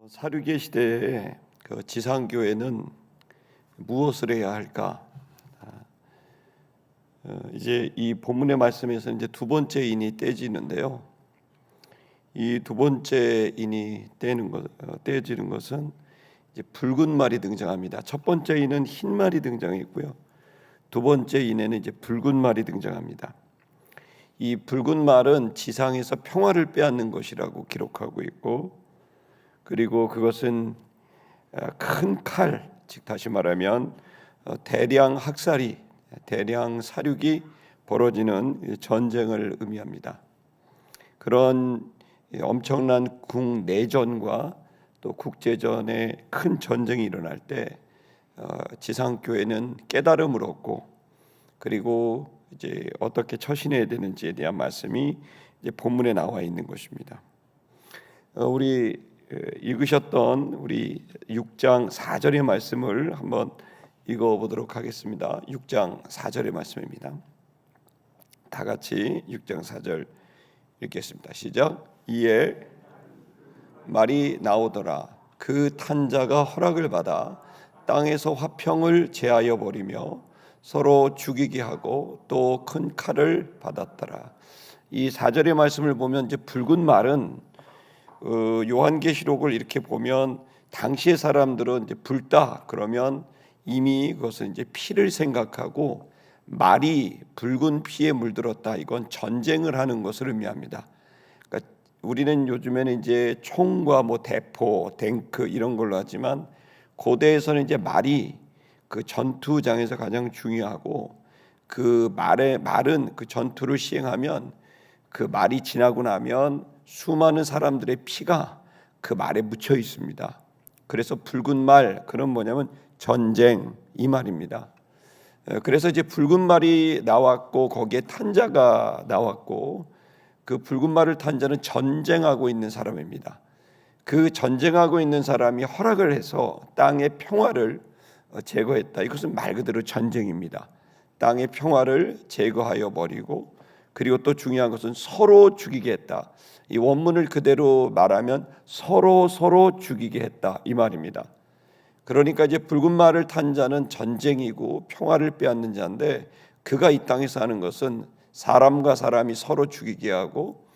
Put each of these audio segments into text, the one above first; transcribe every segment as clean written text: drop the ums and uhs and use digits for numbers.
사륙의 시대에 그 지상교회는 무엇을 해야 할까? 이제 이 본문의 말씀에서 이제 두 번째 인이 떼지는데요. 이 두 번째 인이 떼지는 것은 이제 붉은 말이 등장합니다. 첫 번째 인은 흰 말이 등장했고요. 두 번째 인에는 이제 붉은 말이 등장합니다. 이 붉은 말은 지상에서 평화를 빼앗는 것이라고 기록하고 있고, 그리고 그것은 큰 칼, 즉 다시 말하면 대량 학살이, 대량 사륙이 벌어지는 전쟁을 의미합니다. 그런 엄청난 국내전과 또 국제전의 큰 전쟁이 일어날 때 지상교회는 깨달음을 얻고, 그리고 이제 어떻게 처신해야 되는지에 대한 말씀이 이제 본문에 나와 있는 것입니다. 우리 읽으셨던 우리 6장 4절의 말씀을 한번 읽어보도록 하겠습니다. 6장 4절의 말씀입니다. 다 같이 6장 4절 읽겠습니다. 시작. 이에 말이 나오더라. 그 탄자가 허락을 받아 땅에서 화평을 제하여 버리며 서로 죽이게 하고 또 큰 칼을 받았더라. 이 4절의 말씀을 보면 이제 붉은 말은 요한계시록을 이렇게 보면 당시의 사람들은 이제 붉다 그러면 이미 그것은 이제 피를 생각하고, 말이 붉은 피에 물들었다, 이건 전쟁을 하는 것을 의미합니다. 그러니까 우리는 요즘에는 이제 총과 뭐 대포, 탱크 이런 걸로 하지만 고대에서는 이제 말이 그 전투장에서 가장 중요하고, 그 말은 그 전투를 시행하면 그 말이 지나고 나면 수많은 사람들의 피가 그 말에 묻혀 있습니다. 그래서 붉은 말, 그런 뭐냐면 전쟁, 이 말입니다. 그래서 이제 붉은 말이 나왔고 거기에 탄자가 나왔고, 그 붉은 말을 탄 자는 전쟁하고 있는 사람입니다. 그 전쟁하고 있는 사람이 허락을 해서 땅의 평화를 제거했다. 이것은 말 그대로 전쟁입니다. 땅의 평화를 제거하여 버리고, 그리고 또 중요한 것은 서로 죽이게 했다. 이 원문을 그대로 말하면 서로 죽이게 했다, 이 말입니다. 그러니까 이제 붉은 말을 탄 자는 전쟁이고 평화를 빼앗는 자인데, 그가 이 땅에서 하는 것은 사람과 사람이 서로 죽이게 하고,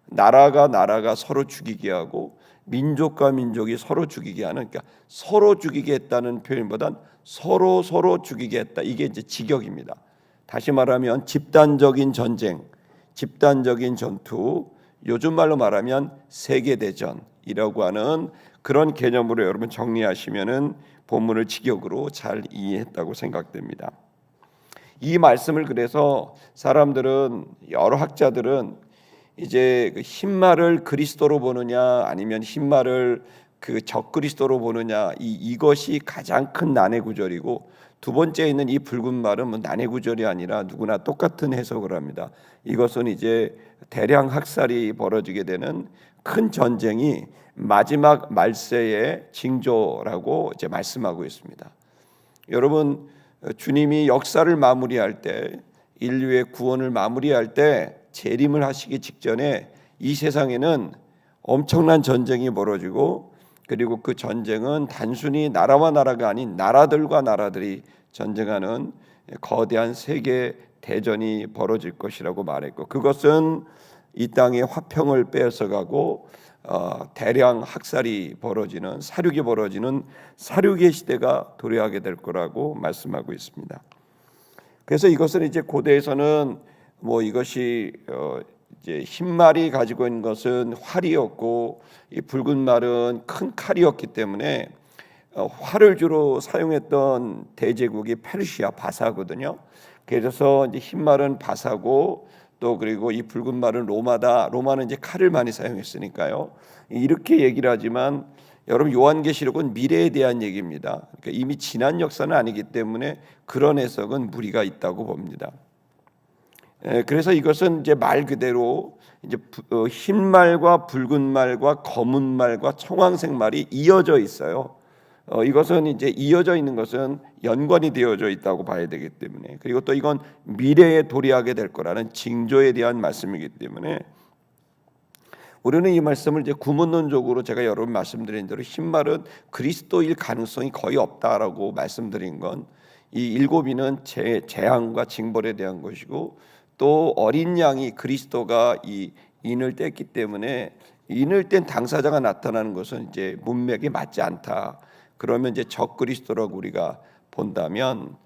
나라가 서로 죽이게 하고, 민족과 민족이 서로 죽이게 하는, 그러니까 서로 죽이게 했다는 표현보단 서로 죽이게 했다, 이게 이제 직역입니다. 다시 말하면 집단적인 전쟁, 집단적인 전투, 요즘 말로 말하면 세계대전이라고 하는 그런 개념으로 여러분 정리하시면은 본문을 직역으로 잘 이해했다고 생각됩니다. 이 말씀을 그래서 사람들은, 여러 학자들은 이제 그 흰말을 그리스도로 보느냐 아니면 흰말을 그 적그리스도로 보느냐, 이것이 가장 큰 난해 구절이고, 두 번째에 있는 이 붉은 말은 뭐 난해 구절이 아니라 누구나 똑같은 해석을 합니다. 이것은 이제 대량 학살이 벌어지게 되는 큰 전쟁이 마지막 말세의 징조라고 이제 말씀하고 있습니다. 여러분, 주님이 역사를 마무리할 때, 인류의 구원을 마무리할 때, 재림을 하시기 직전에 이 세상에는 엄청난 전쟁이 벌어지고, 그리고 그 전쟁은 단순히 나라와 나라가 아닌 나라들과 나라들이 전쟁하는 거대한 세계 대전이 벌어질 것이라고 말했고, 그것은 이 땅의 화평을 빼앗아가고 대량 학살이 벌어지는, 사륙이 벌어지는 사륙의 시대가 도래하게 될 거라고 말씀하고 있습니다. 그래서 이것은 이제 고대에서는 뭐 이것이 이제 흰 말이 가지고 있는 것은 활이었고, 이 붉은 말은 큰 칼이었기 때문에 활을 주로 사용했던 대제국이 페르시아, 바사거든요. 그래서 이제 흰 말은 바사고, 또 그리고 이 붉은 말은 로마다. 로마는 이제 칼을 많이 사용했으니까요. 이렇게 얘기를 하지만 여러분, 요한계시록은 미래에 대한 얘기입니다. 그러니까 이미 지난 역사는 아니기 때문에 그런 해석은 무리가 있다고 봅니다. 그래서 이것은 이제 말 그대로 이제 흰 말과 붉은 말과 검은 말과 청황색 말이 이어져 있어요. 이것은 이제 이어져 있는 것은 연관이 되어져 있다고 봐야 되기 때문에, 그리고 또 이건 미래에 도래하게 될 거라는 징조에 대한 말씀이기 때문에, 우리는 이 말씀을 이제 구문론적으로 제가 여러분 말씀드린 대로 흰말은 그리스도일 가능성이 거의 없다라고 말씀드린 건 이 일곱이는 재앙과 징벌에 대한 것이고 또 어린 양이 그리스도가 이 인을 뗐기 때문에 인을 뗀 당사자가 나타나는 것은 이제 문맥에 맞지 않다. 그러면 이제 적그리스도라고 우리가 본다면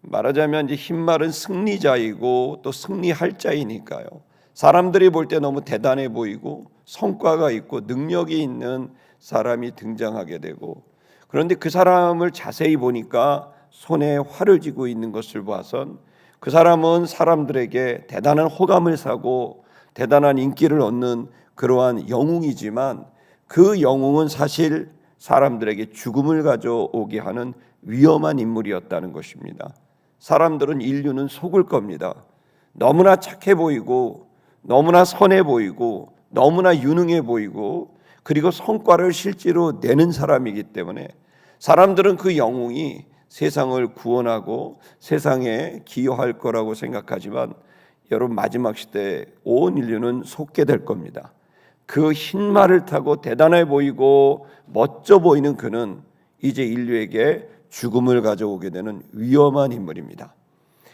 말하자면 이제 흰말은 승리자이고 또 승리할 자이니까요. 사람들이 볼 때 너무 대단해 보이고 성과가 있고 능력이 있는 사람이 등장하게 되고 그런데 그 사람을 자세히 보니까 손에 활을 쥐고 있는 것을 봐선 그 사람은 사람들에게 대단한 호감을 사고 대단한 인기를 얻는 그러한 영웅이지만 그 영웅은 사실 사람들에게 죽음을 가져오게 하는 위험한 인물이었다는 것입니다. 사람들은 인류는 속을 겁니다. 너무나 착해 보이고 너무나 선해 보이고 너무나 유능해 보이고 그리고 성과를 실제로 내는 사람이기 때문에 사람들은 그 영웅이 세상을 구원하고 세상에 기여할 거라고 생각하지만 여러분 마지막 시대에 온 인류는 속게 될 겁니다. 그 흰 말을 타고 대단해 보이고 멋져 보이는 그는 이제 인류에게 죽음을 가져오게 되는 위험한 인물입니다.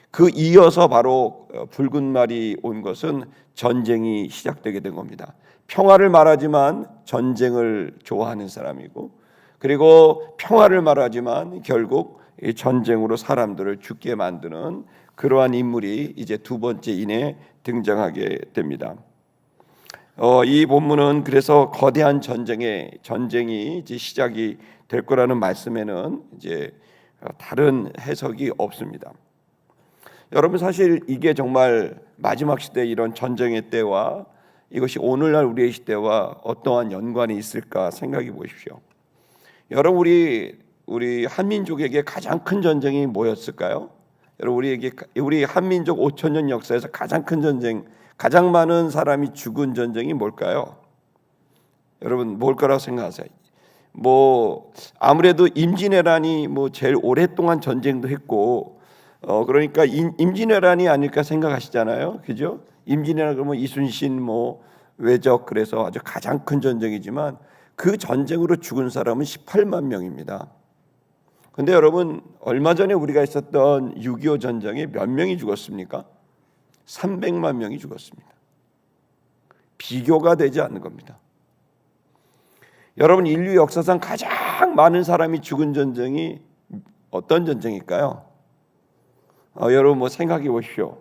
그 이어서 바로 붉은 말이 온 것은 전쟁이 시작되게 된 겁니다. 평화를 말하지만 전쟁을 좋아하는 사람이고 그리고 평화를 말하지만 결국 이 전쟁으로 사람들을 죽게 만드는 그러한 인물이 이제 두 번째 인에 등장하게 됩니다. 이 본문은 그래서 거대한 전쟁이 이제 시작이 될 거라는 말씀에는 이제 다른 해석이 없습니다. 여러분 사실 이게 정말 마지막 시대 이런 전쟁의 때와 이것이 오늘날 우리의 시대와 어떠한 연관이 있을까 생각해 보십시오. 여러분 우리 한민족에게 가장 큰 전쟁이 뭐였을까요? 여러분 우리 한민족 5,000년 역사에서 가장 큰 전쟁, 가장 많은 사람이 죽은 전쟁이 뭘까요? 여러분 뭘 거라고 생각하세요? 아무래도 임진왜란이 제일 오랫동안 전쟁도 했고 그러니까 임진왜란이 아닐까 생각하시잖아요, 그죠? 임진왜란 그러면 이순신 외적 그래서 아주 가장 큰 전쟁이지만 그 전쟁으로 죽은 사람은 18만 명입니다. 근데 여러분 얼마 전에 우리가 있었던 6.25 전쟁에 몇 명이 죽었습니까? 300만 명이 죽었습니다. 비교가 되지 않는 겁니다. 여러분 인류 역사상 가장 많은 사람이 죽은 전쟁이 어떤 전쟁일까요? 여러분 생각해 보십시오.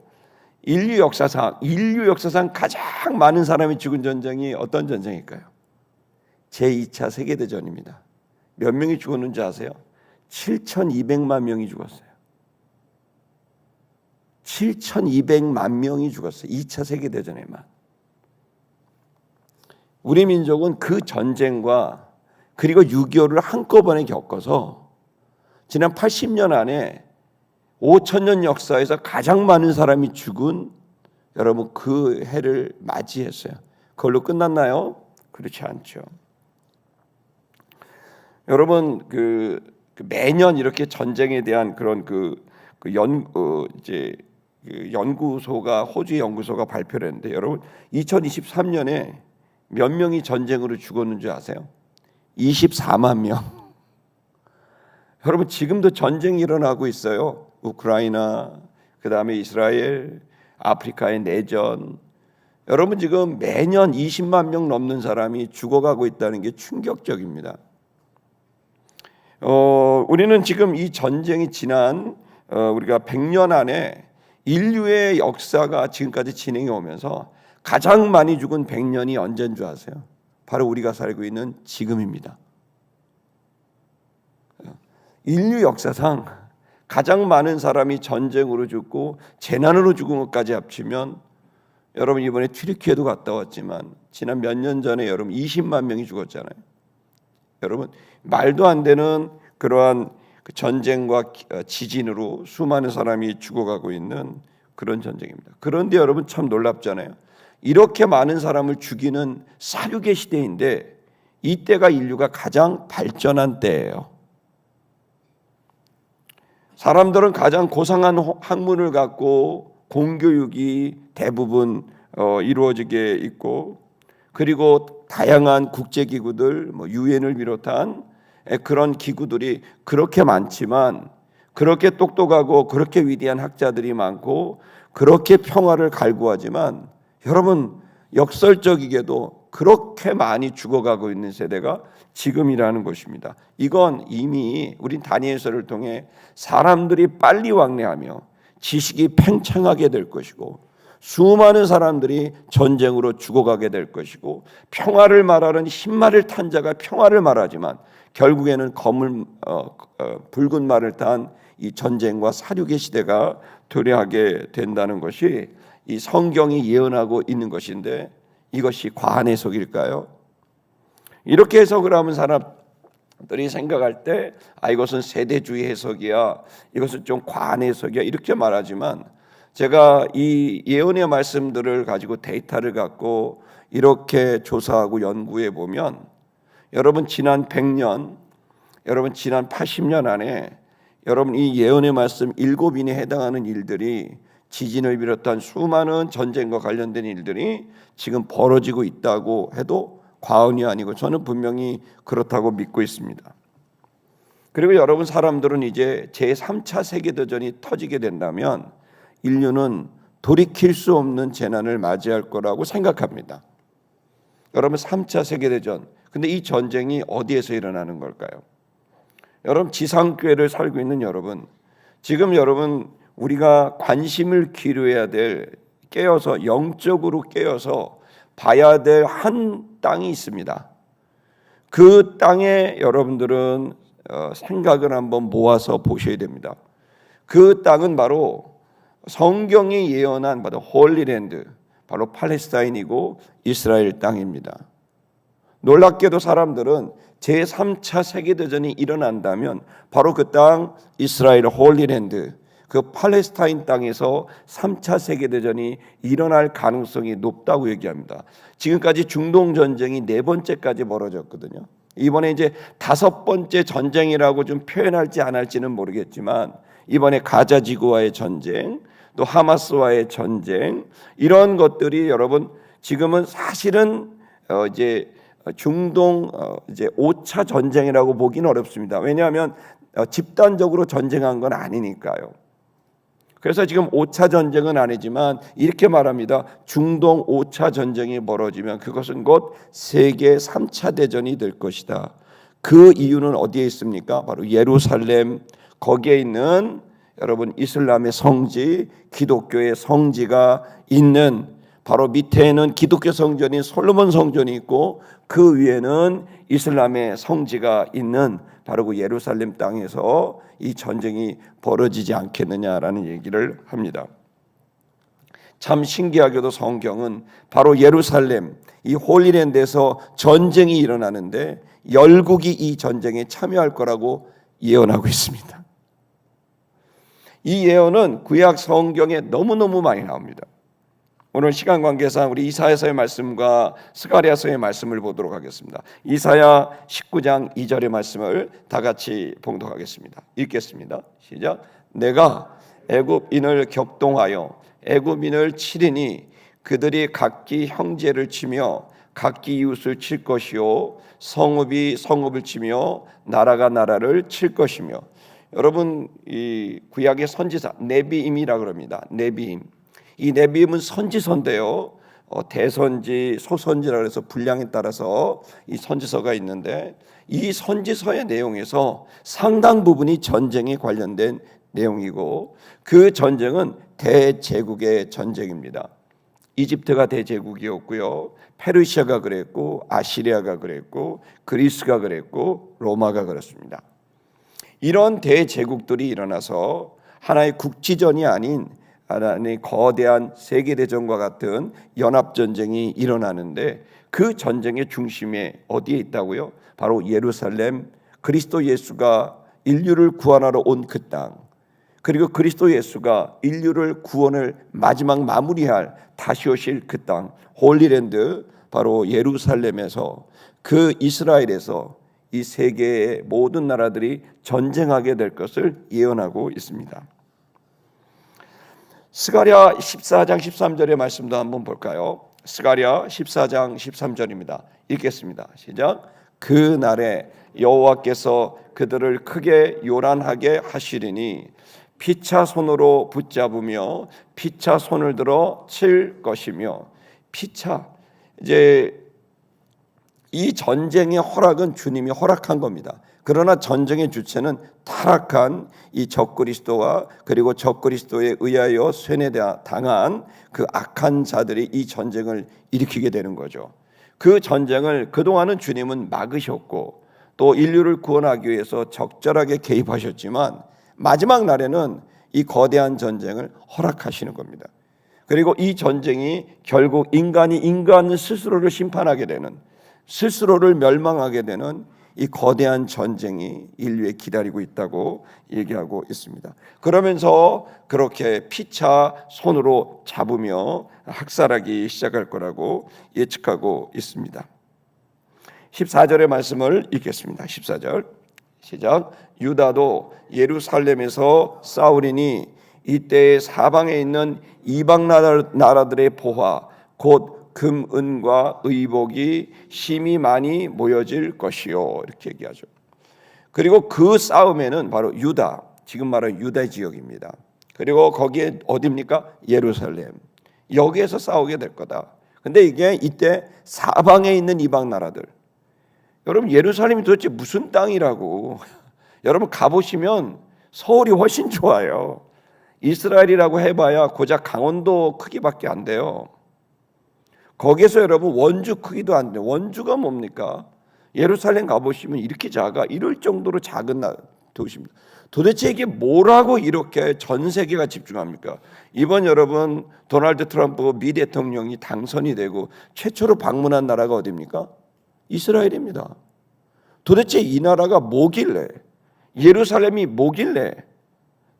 인류 역사상 가장 많은 사람이 죽은 전쟁이 어떤 전쟁일까요? 제2차 세계대전입니다. 몇 명이 죽었는지 아세요? 7,200만 명이 죽었어요. 7,200만 명이 죽었어요. 2차 세계대전에만. 우리 민족은 그 전쟁과 그리고 6.25를 한꺼번에 겪어서 지난 80년 안에 5,000년 역사에서 가장 많은 사람이 죽은 여러분 그 해를 맞이했어요. 그걸로 끝났나요? 그렇지 않죠. 여러분 매년 이렇게 전쟁에 대한 그런 연구소가 호주의 연구소가 발표를 했는데 여러분 2023년에 몇 명이 전쟁으로 죽었는 줄 아세요? 24만 명. 여러분 지금도 전쟁이 일어나고 있어요. 우크라이나, 그다음에 이스라엘, 아프리카의 내전. 여러분 지금 매년 20만 명 넘는 사람이 죽어가고 있다는 게 충격적입니다. 우리는 지금 이 전쟁이 지난 우리가 100년 안에 인류의 역사가 지금까지 진행해 오면서 가장 많이 죽은 100년이 언제인 줄 아세요? 바로 우리가 살고 있는 지금입니다. 인류 역사상 가장 많은 사람이 전쟁으로 죽고 재난으로 죽은 것까지 합치면 여러분 이번에 튀르키예도 갔다 왔지만 지난 몇 년 전에 여러분 20만 명이 죽었잖아요. 여러분 말도 안 되는 그러한 전쟁과 지진으로 수많은 사람이 죽어가고 있는 그런 전쟁입니다. 그런데 여러분 참 놀랍잖아요. 이렇게 많은 사람을 죽이는 사륙의 시대인데 이때가 인류가 가장 발전한 때예요. 사람들은 가장 고상한 학문을 갖고 공교육이 대부분 이루어지게 있고 그리고 다양한 국제기구들, 뭐 유엔을 비롯한 그런 기구들이 그렇게 많지만, 그렇게 똑똑하고 그렇게 위대한 학자들이 많고 그렇게 평화를 갈구하지만, 여러분 역설적이게도 그렇게 많이 죽어가고 있는 세대가 지금이라는 것입니다. 이건 이미 우린 다니엘서를 통해 사람들이 빨리 왕래하며 지식이 팽창하게 될 것이고, 수많은 사람들이 전쟁으로 죽어가게 될 것이고, 평화를 말하는 흰말을 탄 자가 평화를 말하지만 결국에는 붉은 말을 탄 이 전쟁과 사륙의 시대가 도래하게 된다는 것이 이 성경이 예언하고 있는 것인데, 이것이 과한 해석일까요? 이렇게 해석을 하면 사람들이 생각할 때 이것은 세대주의 해석이야, 이것은 좀 과한 해석이야, 이렇게 말하지만, 제가 이 예언의 말씀들을 가지고 데이터를 갖고 이렇게 조사하고 연구해 보면, 여러분 지난 100년, 여러분 지난 80년 안에 여러분 이 예언의 말씀 7인에 해당하는 일들이, 지진을 비롯한 수많은 전쟁과 관련된 일들이 지금 벌어지고 있다고 해도 과언이 아니고, 저는 분명히 그렇다고 믿고 있습니다. 그리고 여러분, 사람들은 이제 제3차 세계대전이 터지게 된다면 인류는 돌이킬 수 없는 재난을 맞이할 거라고 생각합니다. 여러분, 3차 세계대전, 근데 이 전쟁이 어디에서 일어나는 걸까요? 여러분, 지상교회를 살고 있는 여러분, 지금 여러분 우리가 관심을 기울여야 될, 깨어서 영적으로 깨어서 봐야 될 한 땅이 있습니다. 그 땅에 여러분들은 생각을 한번 모아서 보셔야 됩니다. 그 땅은 바로 성경이 예언한 바로 홀리랜드, 바로 팔레스타인이고 이스라엘 땅입니다. 놀랍게도 사람들은 제3차 세계대전이 일어난다면 바로 그 땅 이스라엘 홀리랜드, 그 팔레스타인 땅에서 3차 세계대전이 일어날 가능성이 높다고 얘기합니다. 지금까지 중동전쟁이 4번째까지 벌어졌거든요. 이번에 이제 5번째 전쟁이라고 좀 표현할지 안 할지는 모르겠지만, 이번에 가자지구와의 전쟁, 또 하마스와의 전쟁, 이런 것들이 여러분 지금은 사실은 이제 중동 이제 5차 전쟁이라고 보기는 어렵습니다. 왜냐하면 집단적으로 전쟁한 건 아니니까요. 그래서 지금 5차 전쟁은 아니지만 이렇게 말합니다. 중동 5차 전쟁이 벌어지면 그것은 곧 세계 3차 대전이 될 것이다. 그 이유는 어디에 있습니까? 바로 예루살렘, 거기에 있는 여러분 이슬람의 성지, 기독교의 성지가 있는, 바로 밑에는 기독교 성전인 솔로몬 성전이 있고 그 위에는 이슬람의 성지가 있는 바로 그 예루살렘 땅에서 이 전쟁이 벌어지지 않겠느냐라는 얘기를 합니다. 참 신기하게도 성경은 바로 예루살렘, 이 홀리랜드에서 전쟁이 일어나는데 열국이 이 전쟁에 참여할 거라고 예언하고 있습니다. 이 예언은 구약 성경에 너무너무 많이 나옵니다. 오늘 시간 관계상 우리 이사야서의 말씀과 스가랴서의 말씀을 보도록 하겠습니다. 이사야 19장 2절의 말씀을 다 같이 봉독하겠습니다. 읽겠습니다. 시작. 내가 애굽인을 격동하여 애굽인을 치리니 그들이 각기 형제를 치며 각기 이웃을 칠 것이요 성읍이 성읍을 치며 나라가 나라를 칠 것이며. 여러분, 이 구약의 선지자 네비임이라 그럽니다. 네비임. 이 네비임은 선지서인데요. 대선지, 소선지라 해서 분량에 따라서 이 선지서가 있는데, 이 선지서의 내용에서 상당 부분이 전쟁에 관련된 내용이고, 그 전쟁은 대제국의 전쟁입니다. 이집트가 대제국이었고요, 페르시아가 그랬고, 아시리아가 그랬고, 그리스가 그랬고, 로마가 그렇습니다. 이런 대제국들이 일어나서 하나의 국지전이 아닌 하나의 거대한 세계대전과 같은 연합전쟁이 일어나는데, 그 전쟁의 중심에 어디에 있다고요? 바로 예루살렘, 그리스도 예수가 인류를 구원하러 온 그 땅, 그리고 그리스도 예수가 인류를 구원을 마지막 마무리할 다시 오실 그 땅, 홀리랜드, 바로 예루살렘에서, 그 이스라엘에서 이 세계의 모든 나라들이 전쟁하게 될 것을 예언하고 있습니다. 스가랴 14장 13절의 말씀도 한번 볼까요? 스가랴 14장 13절입니다. 읽겠습니다. 시작. 그 날에 여호와께서 그들을 크게 요란하게 하시리니 피차 손으로 붙잡으며 피차 손을 들어 칠 것이며. 피차, 이제 이 전쟁의 허락은 주님이 허락한 겁니다. 그러나 전쟁의 주체는 타락한 이 적그리스도와 그리고 적그리스도에 의하여 세뇌당한 그 악한 자들이 이 전쟁을 일으키게 되는 거죠. 그 전쟁을 그동안은 주님은 막으셨고 또 인류를 구원하기 위해서 적절하게 개입하셨지만 마지막 날에는 이 거대한 전쟁을 허락하시는 겁니다. 그리고 이 전쟁이 결국 인간이 인간 스스로를 심판하게 되는, 스스로를 멸망하게 되는 이 거대한 전쟁이 인류에 기다리고 있다고 얘기하고 있습니다. 그러면서 그렇게 피차 손으로 잡으며 학살하기 시작할 거라고 예측하고 있습니다. 14절의 말씀을 읽겠습니다. 14절 시작. 유다도 예루살렘에서 싸우리니 이때에 사방에 있는 이방 나라들의 보화 곧 금, 은과 의복이 심히 많이 모여질 것이요, 이렇게 얘기하죠. 그리고 그 싸움에는 바로 유다, 지금 말하는 유다 지역입니다. 그리고 거기에 어디입니까? 예루살렘. 여기에서 싸우게 될 거다. 근데 이게 이때 사방에 있는 이방 나라들. 여러분, 예루살렘이 도대체 무슨 땅이라고? 여러분 가보시면 서울이 훨씬 좋아요. 이스라엘이라고 해봐야 고작 강원도 크기밖에 안 돼요. 거기에서 여러분 원주 크기도 안 돼요. 원주가 뭡니까? 예루살렘 가보시면 이렇게 작아, 이럴 정도로 작은 도시입니다. 도대체 이게 뭐라고 이렇게 전 세계가 집중합니까? 이번 여러분 도널드 트럼프 미 대통령이 당선이 되고 최초로 방문한 나라가 어디입니까? 이스라엘입니다. 도대체 이 나라가 뭐길래, 예루살렘이 뭐길래,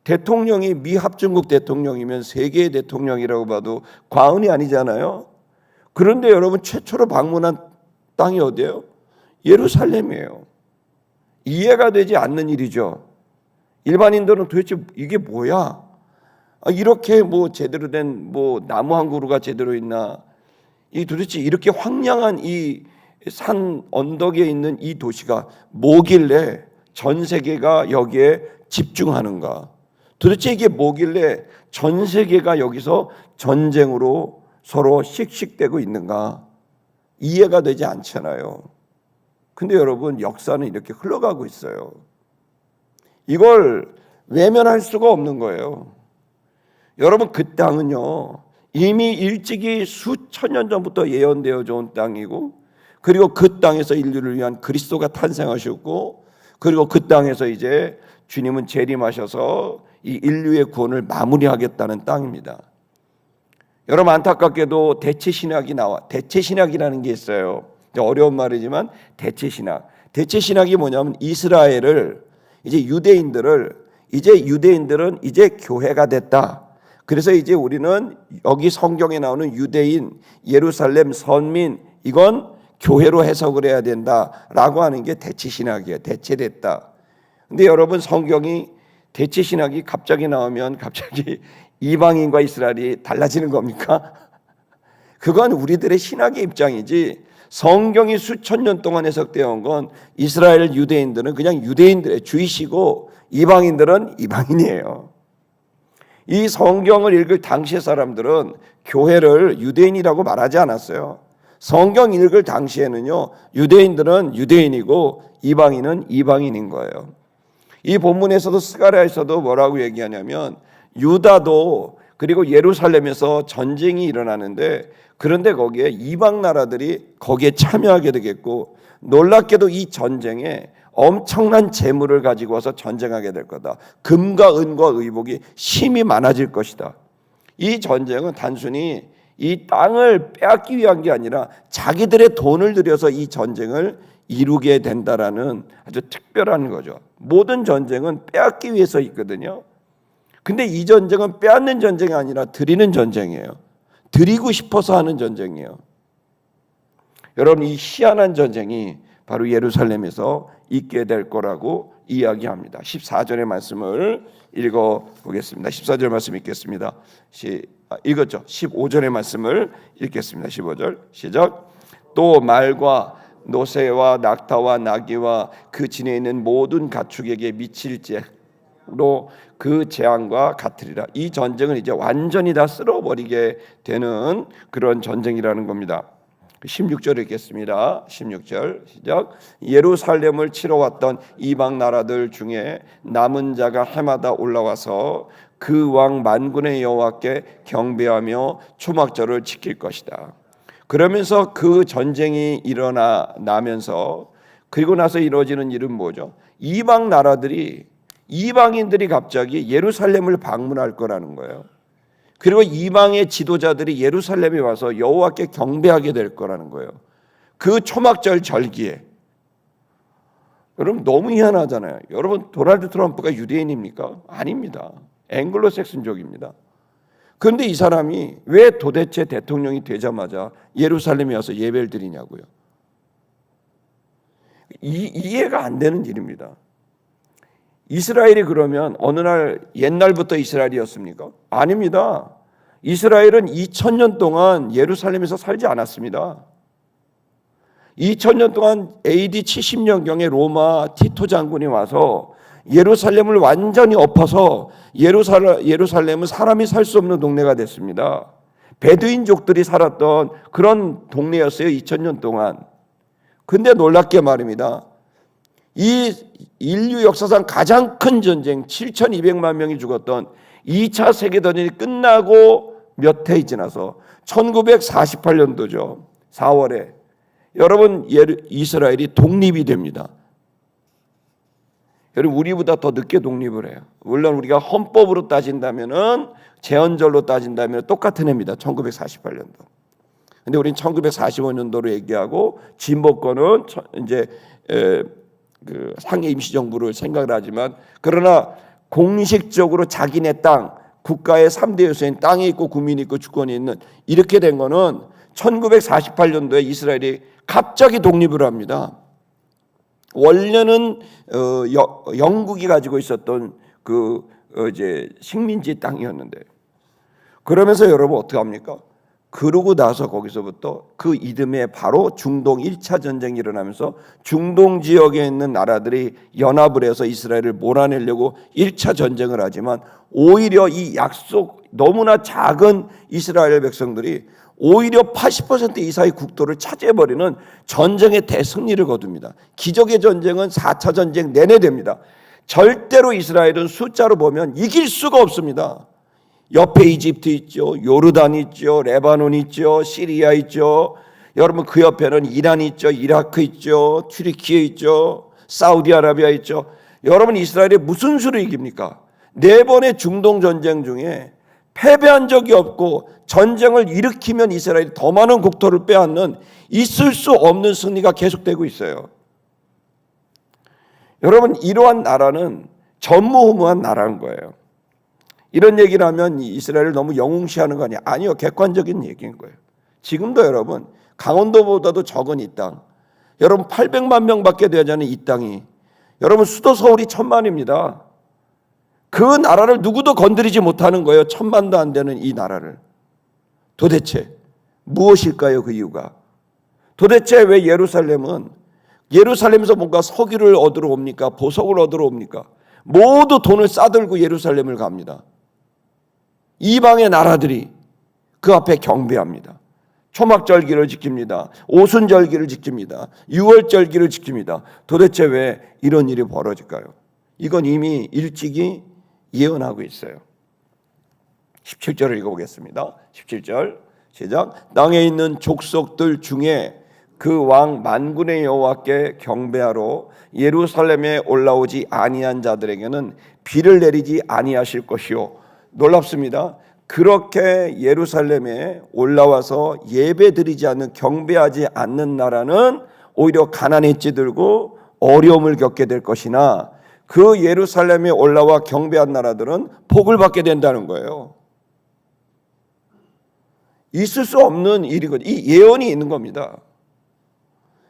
대통령이 미 합중국 대통령이면 세계의 대통령이라고 봐도 과언이 아니잖아요. 그런데 여러분 최초로 방문한 땅이 어디예요? 예루살렘이에요. 이해가 되지 않는 일이죠. 일반인들은 도대체 이게 뭐야? 이렇게 뭐 제대로 된 뭐 나무 한 그루가 제대로 있나? 이 도대체 이렇게 황량한 이 산 언덕에 있는 이 도시가 뭐길래 전 세계가 여기에 집중하는가? 도대체 이게 뭐길래 전 세계가 여기서 전쟁으로 서로 씩씩대고 있는가? 이해가 되지 않잖아요. 근데 여러분 역사는 이렇게 흘러가고 있어요. 이걸 외면할 수가 없는 거예요. 여러분 그 땅은요 이미 일찍이 수천 년 전부터 예언되어져 온 땅이고, 그리고 그 땅에서 인류를 위한 그리스도가 탄생하셨고, 그리고 그 땅에서 이제 주님은 재림하셔서 이 인류의 구원을 마무리하겠다는 땅입니다. 여러분 안타깝게도 대체신학이 나와. 대체신학이라는 게 있어요. 어려운 말이지만 대체신학이 뭐냐면 이스라엘을 이제 유대인들은 이제 교회가 됐다. 그래서 이제 우리는 여기 성경에 나오는 유대인, 예루살렘 선민, 이건 교회로 해석을 해야 된다라고 하는 게 대체신학이에요. 대체됐다. 근데 여러분 성경이 대체신학이 갑자기 나오면 갑자기 이방인과 이스라엘이 달라지는 겁니까? 그건 우리들의 신학의 입장이지, 성경이 수천 년 동안 해석되어 온 건 이스라엘 유대인들은 그냥 유대인들의 주이시고 이방인들은 이방인이에요. 이 성경을 읽을 당시의 사람들은 교회를 유대인이라고 말하지 않았어요. 성경 읽을 당시에는요 유대인들은 유대인이고 이방인은 이방인인 거예요. 이 본문에서도 스가랴에서도 뭐라고 얘기하냐면 유다도 그리고 예루살렘에서 전쟁이 일어나는데, 그런데 거기에 이방 나라들이 거기에 참여하게 되겠고, 놀랍게도 이 전쟁에 엄청난 재물을 가지고 와서 전쟁하게 될 거다. 금과 은과 의복이 심히 많아질 것이다. 이 전쟁은 단순히 이 땅을 빼앗기 위한 게 아니라 자기들의 돈을 들여서 이 전쟁을 이루게 된다라는 아주 특별한 거죠. 모든 전쟁은 빼앗기 위해서 있거든요. 근데 이 전쟁은 빼앗는 전쟁이 아니라 드리는 전쟁이에요. 드리고 싶어서 하는 전쟁이에요. 여러분 이 희한한 전쟁이 바로 예루살렘에서 있게 될 거라고 이야기합니다. 14절의 말씀을 읽어보겠습니다. 14절 말씀 읽겠습니다. 읽었죠. 15절의 말씀을 읽겠습니다. 15절 시작. 또 말과 노새와 낙타와 나귀와 그 진에 있는 모든 가축에게 미칠죄로 그 재앙과 같으리라. 이 전쟁은 이제 완전히 다 쓸어버리게 되는 그런 전쟁이라는 겁니다. 16절 읽겠습니다. 16절 시작. 예루살렘을 치러 왔던 이방 나라들 중에 남은 자가 해마다 올라와서 그 왕 만군의 여호와께 경배하며 초막절을 지킬 것이다. 그러면서 그 전쟁이 일어나면서 그리고 나서 이루어지는 일은 뭐죠? 이방인들이 갑자기 예루살렘을 방문할 거라는 거예요. 그리고 이방의 지도자들이 예루살렘에 와서 여호와께 경배하게 될 거라는 거예요. 그 초막절 절기에. 여러분 너무 희한하잖아요. 여러분 도널드 트럼프가 유대인입니까? 아닙니다. 앵글로색슨족입니다. 그런데 이 사람이 왜 도대체 대통령이 되자마자 예루살렘에 와서 예배를 드리냐고요. 이해가 안 되는 일입니다. 이스라엘이 그러면 어느 날 옛날부터 이스라엘이었습니까? 아닙니다. 이스라엘은 2000년 동안 예루살렘에서 살지 않았습니다. 2000년 동안 AD 70년경에 로마 티토 장군이 와서 예루살렘을 완전히 엎어서 예루살렘은 사람이 살 수 없는 동네가 됐습니다. 베두인족들이 살았던 그런 동네였어요. 2000년 동안. 근데 놀랍게 말입니다. 이 인류 역사상 가장 큰 전쟁 7200만 명이 죽었던 2차 세계대전이 끝나고 몇 해이 지나서 1948년도죠. 4월에 여러분 이스라엘이 독립이 됩니다. 여러분 우리보다 더 늦게 독립을 해요. 물론 우리가 헌법으로 따진다면은 제헌절로 따진다면 똑같은 해입니다. 1948년도. 근데 우리는 1945년도로 얘기하고 진보권은 이제 그 상해 임시정부를 생각을 하지만 그러나 공식적으로 자기네 땅 국가의 3대 요소인 땅이 있고 국민이 있고 주권이 있는 이렇게 된 거는 1948년도에 이스라엘이 갑자기 독립을 합니다. 원래는 영국이 가지고 있었던 그 이제 식민지 땅이었는데 그러면서 여러분 어떻게 합니까? 그러고 나서 거기서부터 그 이듬해 바로 중동 1차 전쟁이 일어나면서 중동 지역에 있는 나라들이 연합을 해서 이스라엘을 몰아내려고 1차 전쟁을 하지만 오히려 이 약속 너무나 작은 이스라엘 백성들이 오히려 80% 이상의 국토를 차지해버리는 전쟁의 대승리를 거둡니다. 기적의 전쟁은 4차 전쟁 내내 됩니다. 절대로 이스라엘은 숫자로 보면 이길 수가 없습니다. 옆에 이집트 있죠. 요르단 있죠. 레바논 있죠. 시리아 있죠. 여러분 그 옆에는 이란 있죠. 이라크 있죠. 튀르키예 있죠. 사우디아라비아 있죠. 여러분 이스라엘이 무슨 수를 이깁니까? 4번의 중동 전쟁 중에 패배한 적이 없고 전쟁을 일으키면 이스라엘이 더 많은 국토를 빼앗는 있을 수 없는 승리가 계속되고 있어요. 여러분 이러한 나라는 전무후무한 나라인 거예요. 이런 얘기를 하면 이스라엘을 너무 영웅시하는 거 아니야? 아니요. 객관적인 얘기인 거예요. 지금도 여러분 강원도보다도 적은 이 땅, 여러분 800만 명밖에 되지 않은 이 땅이 여러분 수도 서울이 1000만입니다. 그 나라를 누구도 건드리지 못하는 거예요. 1000만도 안 되는 이 나라를. 도대체 무엇일까요? 그 이유가. 도대체 왜 예루살렘에서 뭔가 석유를 얻으러 옵니까? 보석을 얻으러 옵니까? 모두 돈을 싸들고 예루살렘을 갑니다. 이방의 나라들이 그 앞에 경배합니다. 초막절기를 지킵니다. 오순절기를 지킵니다. 유월절기를 지킵니다. 도대체 왜 이런 일이 벌어질까요? 이건 이미 일찍이 예언하고 있어요. 17절을 읽어보겠습니다. 17절 시작. 땅에 있는 족속들 중에 그 왕 만군의 여호와께 경배하러 예루살렘에 올라오지 아니한 자들에게는 비를 내리지 아니하실 것이요. 놀랍습니다. 그렇게 예루살렘에 올라와서 예배드리지 않는 경배하지 않는 나라는 오히려 가난에 찌들고 어려움을 겪게 될 것이나 그 예루살렘에 올라와 경배한 나라들은 복을 받게 된다는 거예요. 있을 수 없는 일이거든요. 이 예언이 있는 겁니다.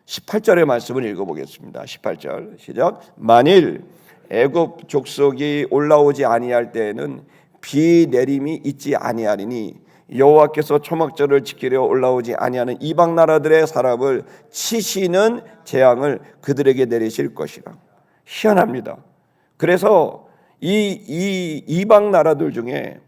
18절의 말씀을 읽어보겠습니다. 18절 시작. 만일 애굽 족속이 올라오지 아니할 때에는 비 내림이 있지 아니하리니 여호와께서 초막절을 지키려 올라오지 아니하는 이방 나라들의 사람을 치시는 재앙을 그들에게 내리실 것이라. 희한합니다. 그래서 이 이방 나라들 중에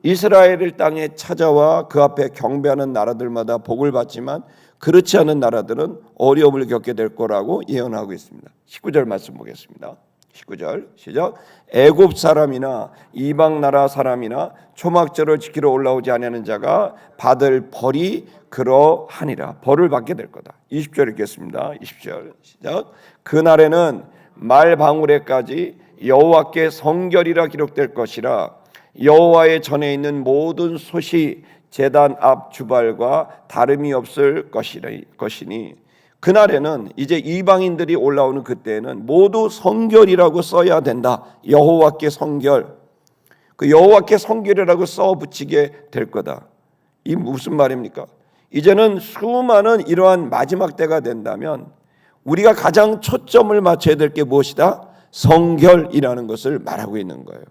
이스라엘 땅에 찾아와 그 앞에 경배하는 나라들마다 복을 받지만 그렇지 않은 나라들은 어려움을 겪게 될 거라고 예언하고 있습니다. 19절 말씀 보겠습니다. 19절 시작. 애굽 사람이나 이방 나라 사람이나 초막절을 지키러 올라오지 아니하는 자가 받을 벌이 그러하니라. 벌을 받게 될 거다. 20절 읽겠습니다. 20절 시작. 그날에는 말 방울에까지 여호와께 성결이라 기록될 것이라. 여호와의 전에 있는 모든 솥이 제단 앞 주발과 다름이 없을 것이니 그날에는 이제 이방인들이 올라오는 그때에는 모두 성결이라고 써야 된다. 여호와께 성결. 그 여호와께 성결이라고 써 붙이게 될 거다. 이 무슨 말입니까? 이제는 수많은 이러한 마지막 때가 된다면 우리가 가장 초점을 맞춰야 될 게 무엇이다? 성결이라는 것을 말하고 있는 거예요.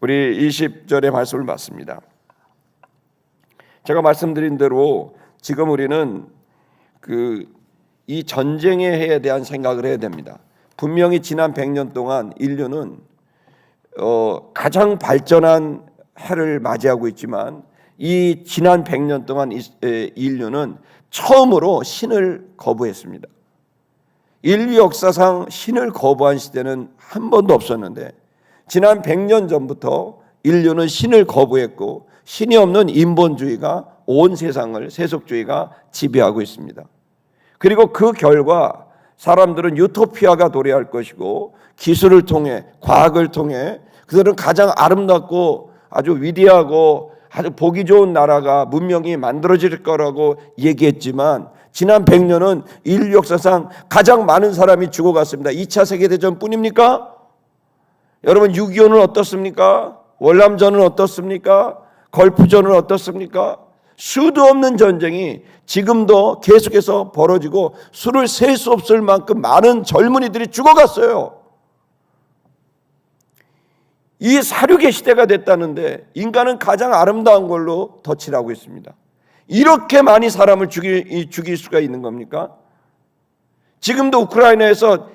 우리 20절의 말씀을 봤습니다. 제가 말씀드린 대로 지금 우리는 이 전쟁의 해에 대한 생각을 해야 됩니다. 분명히 지난 100년 동안 인류는 가장 발전한 해를 맞이하고 있지만 이 지난 100년 동안 인류는 처음으로 신을 거부했습니다. 인류 역사상 신을 거부한 시대는 한 번도 없었는데 지난 100년 전부터 인류는 신을 거부했고 신이 없는 인본주의가 온 세상을 세속주의가 지배하고 있습니다. 그리고 그 결과 사람들은 유토피아가 도래할 것이고 기술을 통해 과학을 통해 그들은 가장 아름답고 아주 위대하고 아주 보기 좋은 나라가 문명이 만들어질 거라고 얘기했지만 지난 100년은 인류 역사상 가장 많은 사람이 죽어갔습니다. 2차 세계대전 뿐입니까? 여러분 6.25는 어떻습니까? 월남전은 어떻습니까? 걸프전은 어떻습니까? 수도 없는 전쟁이 지금도 계속해서 벌어지고 수를 셀 수 없을 만큼 많은 젊은이들이 죽어갔어요. 이 사륙의 시대가 됐다는데 인간은 가장 아름다운 걸로 덫을 하고 있습니다. 이렇게 많이 사람을 죽일 수가 있는 겁니까? 지금도 우크라이나에서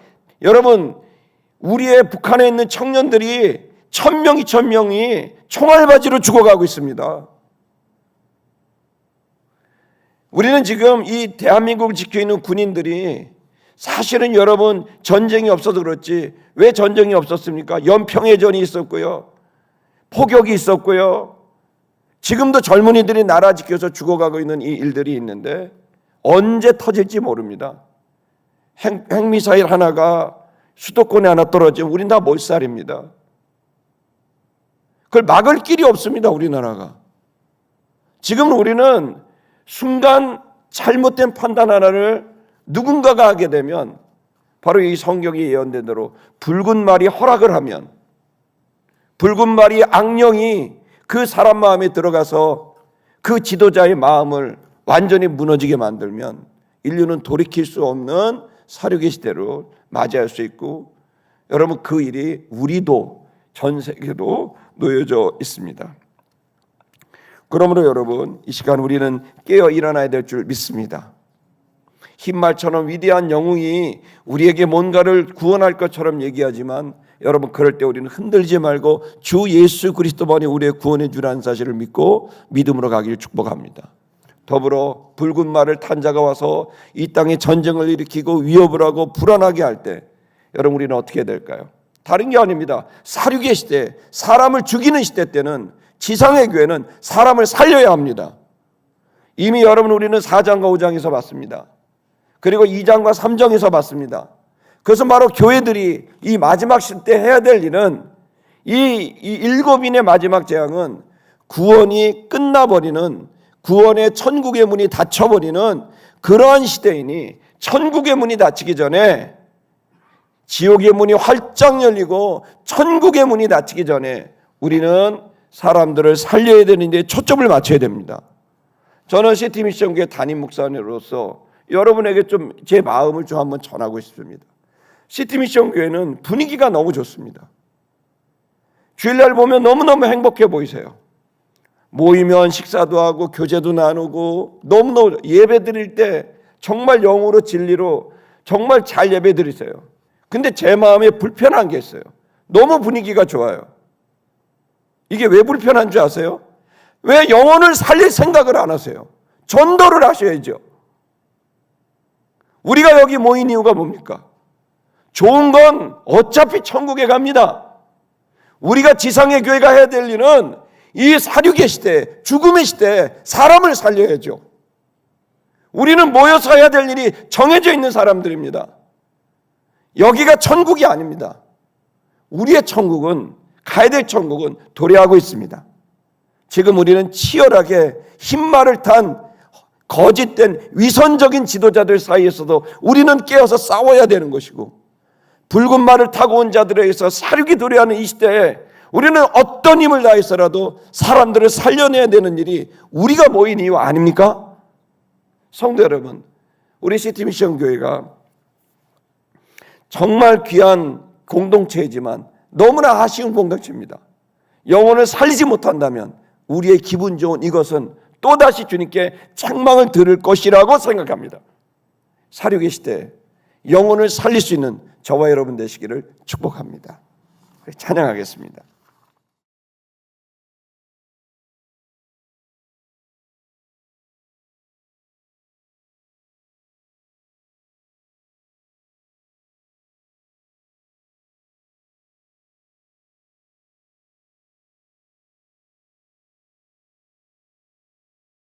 여러분 우리의 북한에 있는 청년들이 1000명, 2000명이 총알바지로 죽어가고 있습니다. 우리는 지금 이 대한민국을 지키고 있는 군인들이 사실은 여러분 전쟁이 없어서 그렇지 왜 전쟁이 없었습니까? 연평해전이 있었고요. 포격이 있었고요. 지금도 젊은이들이 나라 지켜서 죽어가고 있는 이 일들이 있는데 언제 터질지 모릅니다. 핵미사일 하나가 수도권에 하나 떨어지면 우린 다 몰살입니다. 그걸 막을 길이 없습니다. 우리나라가. 지금 우리는 순간 잘못된 판단 하나를 누군가가 하게 되면 바로 이 성경이 예언된 대로 붉은 말이 허락을 하면 붉은 말이 악령이 그 사람 마음에 들어가서 그 지도자의 마음을 완전히 무너지게 만들면 인류는 돌이킬 수 없는 사륙의 시대로 맞이할 수 있고 여러분 그 일이 우리도 전 세계도 놓여져 있습니다. 그러므로 여러분 이 시간 우리는 깨어 일어나야 될 줄 믿습니다. 흰말처럼 위대한 영웅이 우리에게 뭔가를 구원할 것처럼 얘기하지만 여러분 그럴 때 우리는 흔들지 말고 주 예수 그리스도만이 우리의 구원해 주라는 사실을 믿고 믿음으로 가기를 축복합니다. 더불어 붉은 말을 탄 자가 와서 이 땅에 전쟁을 일으키고 위협을 하고 불안하게 할 때 여러분 우리는 어떻게 될까요? 다른 게 아닙니다. 사륙의 시대, 사람을 죽이는 시대 때는 지상의 교회는 사람을 살려야 합니다. 이미 여러분 우리는 4장과 5장에서 봤습니다. 그리고 2장과 3장에서 봤습니다. 그것은 바로 교회들이 이 마지막 시대 해야 될 일은 이 7인의 마지막 재앙은 구원이 끝나버리는 구원의 천국의 문이 닫혀버리는 그러한 시대이니 천국의 문이 닫히기 전에 지옥의 문이 활짝 열리고 천국의 문이 닫히기 전에 우리는 사람들을 살려야 되는데 초점을 맞춰야 됩니다. 저는 시티미션교회 담임 목사님으로서 여러분에게 좀 제 마음을 좀 한번 전하고 싶습니다. 시티미션교회는 분위기가 너무 좋습니다. 주일날 보면 너무너무 행복해 보이세요. 모이면 식사도 하고 교제도 나누고 너무너무 예배 드릴 때 정말 영으로 진리로 정말 잘 예배 드리세요. 근데 제 마음에 불편한 게 있어요. 너무 분위기가 좋아요. 이게 왜 불편한 줄 아세요? 왜 영혼을 살릴 생각을 안 하세요? 전도를 하셔야죠. 우리가 여기 모인 이유가 뭡니까? 좋은 건 어차피 천국에 갑니다. 우리가 지상의 교회가 해야 될 일은 이 사륙의 시대, 죽음의 시대에 사람을 살려야죠. 우리는 모여서 해야 될 일이 정해져 있는 사람들입니다. 여기가 천국이 아닙니다. 우리의 천국은, 가야 될 천국은 도래하고 있습니다. 지금 우리는 치열하게 흰말을 탄 거짓된 위선적인 지도자들 사이에서도 우리는 깨어서 싸워야 되는 것이고, 붉은 말을 타고 온 자들에 의해서 사륙이 도래하는 이 시대에 우리는 어떤 힘을 다해서라도 사람들을 살려내야 되는 일이 우리가 모인 이유 아닙니까? 성도 여러분, 우리 시티미션 교회가 정말 귀한 공동체이지만 너무나 아쉬운 공동체입니다. 영혼을 살리지 못한다면 우리의 기분 좋은 이것은 또다시 주님께 책망을 들을 것이라고 생각합니다. 사륙의 시대에 영혼을 살릴 수 있는 저와 여러분 되시기를 축복합니다. 찬양하겠습니다.